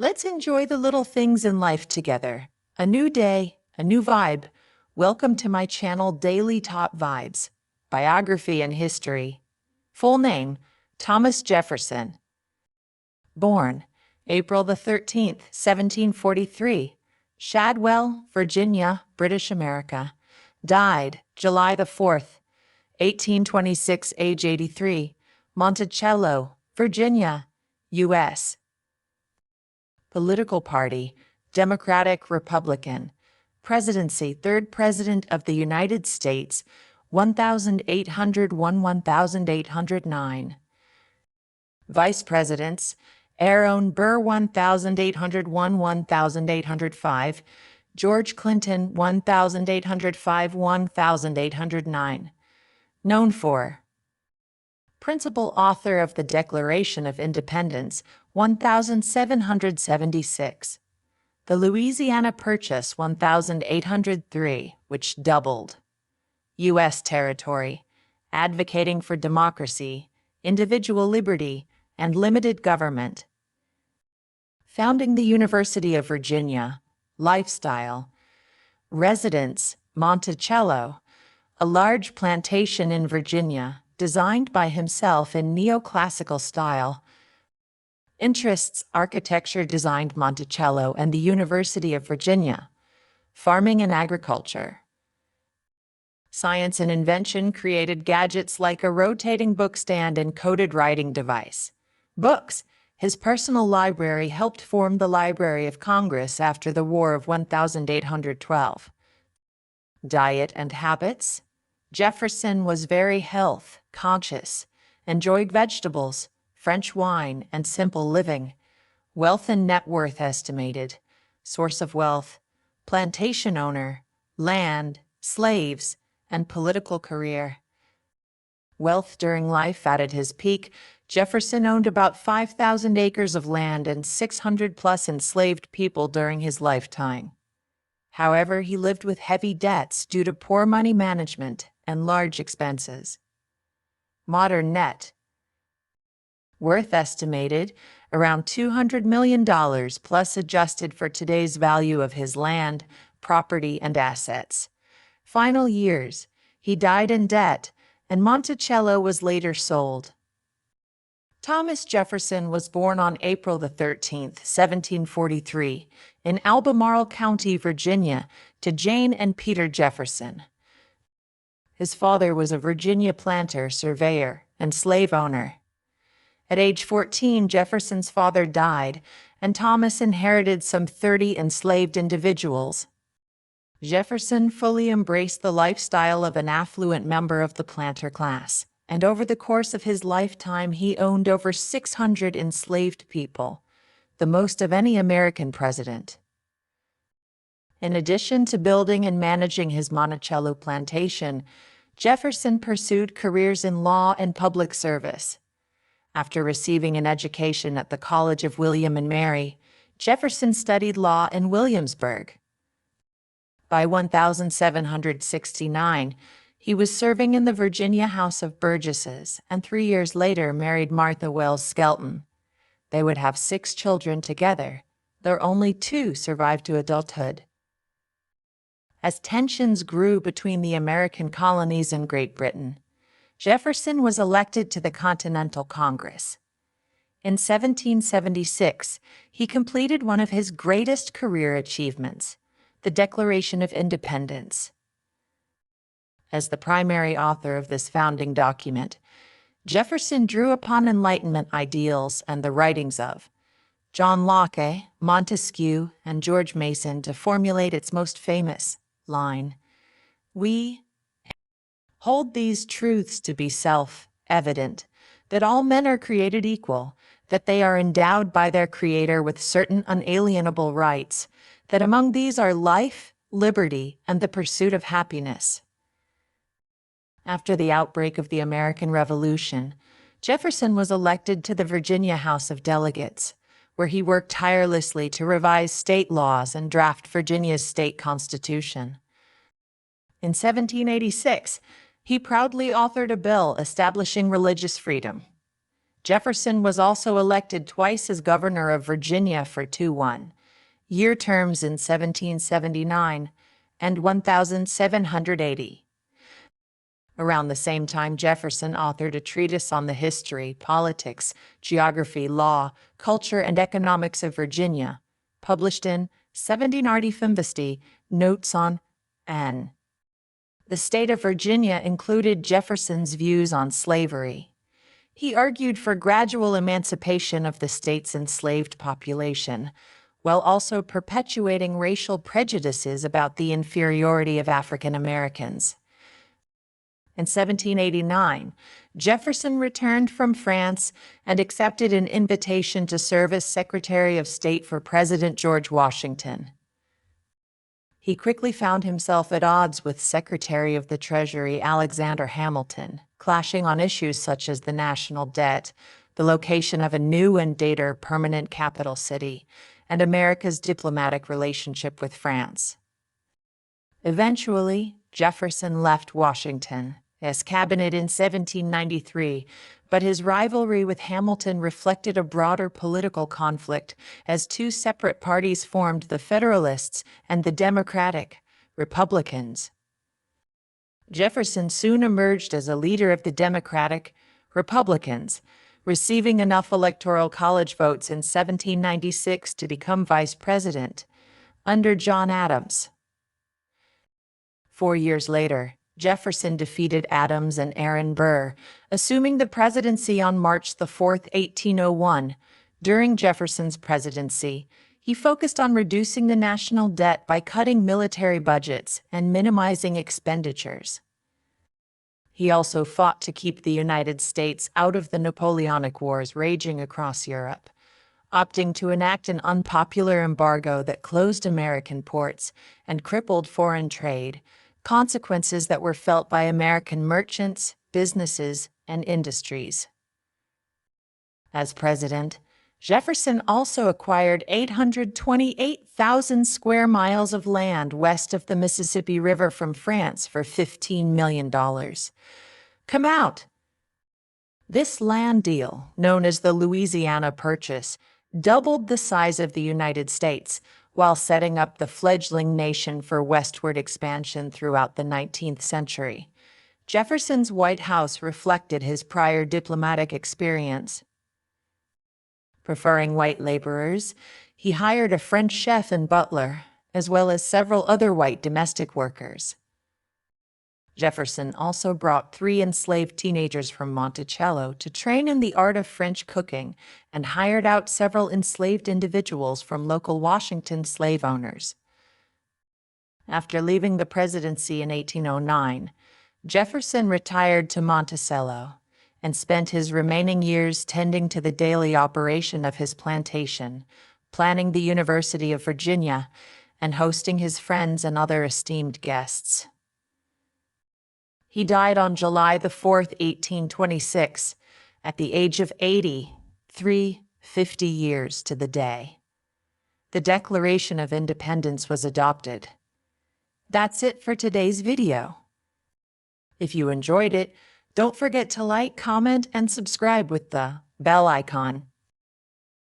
Let's enjoy the little things in life together. A new day, a new vibe. Welcome to my channel, Daily Top Vibes, Biography and History. Full name, Thomas Jefferson. Born, April the 13th, 1743, Shadwell, Virginia, British America. Died, July the 4th, 1826, age 83, Monticello, Virginia, U.S. Political party, Democratic Republican. Presidency, third President of the United States, 1801-1809. Vice Presidents, Aaron Burr 1801-1805, George Clinton 1805-1809. Known for: principal author of the Declaration of Independence, 1776. The Louisiana Purchase, 1803, which doubled U.S. territory, advocating for democracy, individual liberty, and limited government. Founding the University of Virginia. Lifestyle. Residence, Monticello, a large plantation in Virginia, designed by himself in neoclassical style. Interests, architecture, designed Monticello and the University of Virginia. Farming and agriculture. Science and invention, created gadgets like a rotating book stand and coded writing device. Books. His personal library helped form the Library of Congress after the War of 1812. Diet and habits. Jefferson was very health conscious, enjoyed vegetables, French wine, and simple living. Wealth and net worth estimated. Source of wealth: plantation owner, land, slaves, and political career. Wealth during life. At his peak, Jefferson owned about 5,000 acres of land and 600+ enslaved people during his lifetime. However, he lived with heavy debts due to poor money management and large expenses. Modern net worth estimated around $200 million, plus adjusted for today's value of his land, property, and assets. Final years: he died in debt, and Monticello was later sold. Thomas Jefferson was born on April the 13th, 1743, in Albemarle County, Virginia, to Jane and Peter Jefferson. His father was a Virginia planter, surveyor, and slave owner. At age 14, Jefferson's father died, and Thomas inherited some 30 enslaved individuals. Jefferson fully embraced the lifestyle of an affluent member of the planter class, and over the course of his lifetime he owned over 600 enslaved people, the most of any American president. In addition to building and managing his Monticello plantation, Jefferson pursued careers in law and public service. After receiving an education at the College of William and Mary, Jefferson studied law in Williamsburg. By 1769, he was serving in the Virginia House of Burgesses, and 3 years later married Martha Wells Skelton. They would have 6 children together, though only 2 survived to adulthood. As tensions grew between the American colonies and Great Britain, Jefferson was elected to the Continental Congress. In 1776, he completed one of his greatest career achievements, the Declaration of Independence. As the primary author of this founding document, Jefferson drew upon Enlightenment ideals and the writings of John Locke, Montesquieu, and George Mason to formulate its most famous line: "We hold these truths to be self-evident, that all men are created equal, that they are endowed by their Creator with certain unalienable rights, that among these are life, liberty, and the pursuit of happiness." After the outbreak of the American Revolution, Jefferson was elected to the Virginia House of Delegates, where he worked tirelessly to revise state laws and draft Virginia's state constitution. In 1786, he proudly authored a bill establishing religious freedom. Jefferson was also elected twice as governor of Virginia for 2-1-year terms in 1779 and 1780. Around the same time, Jefferson authored a treatise on the history, politics, geography, law, culture, and economics of Virginia, published in 1785. Notes on N. The state of Virginia included Jefferson's views on slavery. He argued for gradual emancipation of the state's enslaved population, while also perpetuating racial prejudices about the inferiority of African Americans. In 1789, Jefferson returned from France and accepted an invitation to serve as Secretary of State for President George Washington. He quickly found himself at odds with Secretary of the Treasury Alexander Hamilton, clashing on issues such as the national debt, the location of a new and later permanent capital city, and America's diplomatic relationship with France. Eventually, Jefferson left Washington's cabinet in 1793, but his rivalry with Hamilton reflected a broader political conflict as two separate parties formed the Federalists and the Democratic Republicans. Jefferson soon emerged as a leader of the Democratic Republicans, receiving enough electoral college votes in 1796 to become vice president under John Adams. 4 years later, Jefferson defeated Adams and Aaron Burr, assuming the presidency on March 4, 1801. During Jefferson's presidency, he focused on reducing the national debt by cutting military budgets and minimizing expenditures. He also fought to keep the United States out of the Napoleonic Wars raging across Europe, opting to enact an unpopular embargo that closed American ports and crippled foreign trade, consequences that were felt by American merchants, businesses, and industries. As president, Jefferson also acquired 828,000 square miles of land west of the Mississippi River from France for $15 million. Come out! This land deal, known as the Louisiana Purchase, doubled the size of the United States, while setting up the fledgling nation for westward expansion throughout the 19th century. Jefferson's White House reflected his prior diplomatic experience. Preferring white laborers, he hired a French chef and butler, as well as several other white domestic workers. Jefferson also brought 3 enslaved teenagers from Monticello to train in the art of French cooking and hired out several enslaved individuals from local Washington slave owners. After leaving the presidency in 1809, Jefferson retired to Monticello and spent his remaining years tending to the daily operation of his plantation, planning the University of Virginia, and hosting his friends and other esteemed guests. He died on July 4, 1826, at the age of 83, 50 years to the day. The Declaration of Independence was adopted. That's it for today's video. If you enjoyed it, don't forget to like, comment, and subscribe with the bell icon.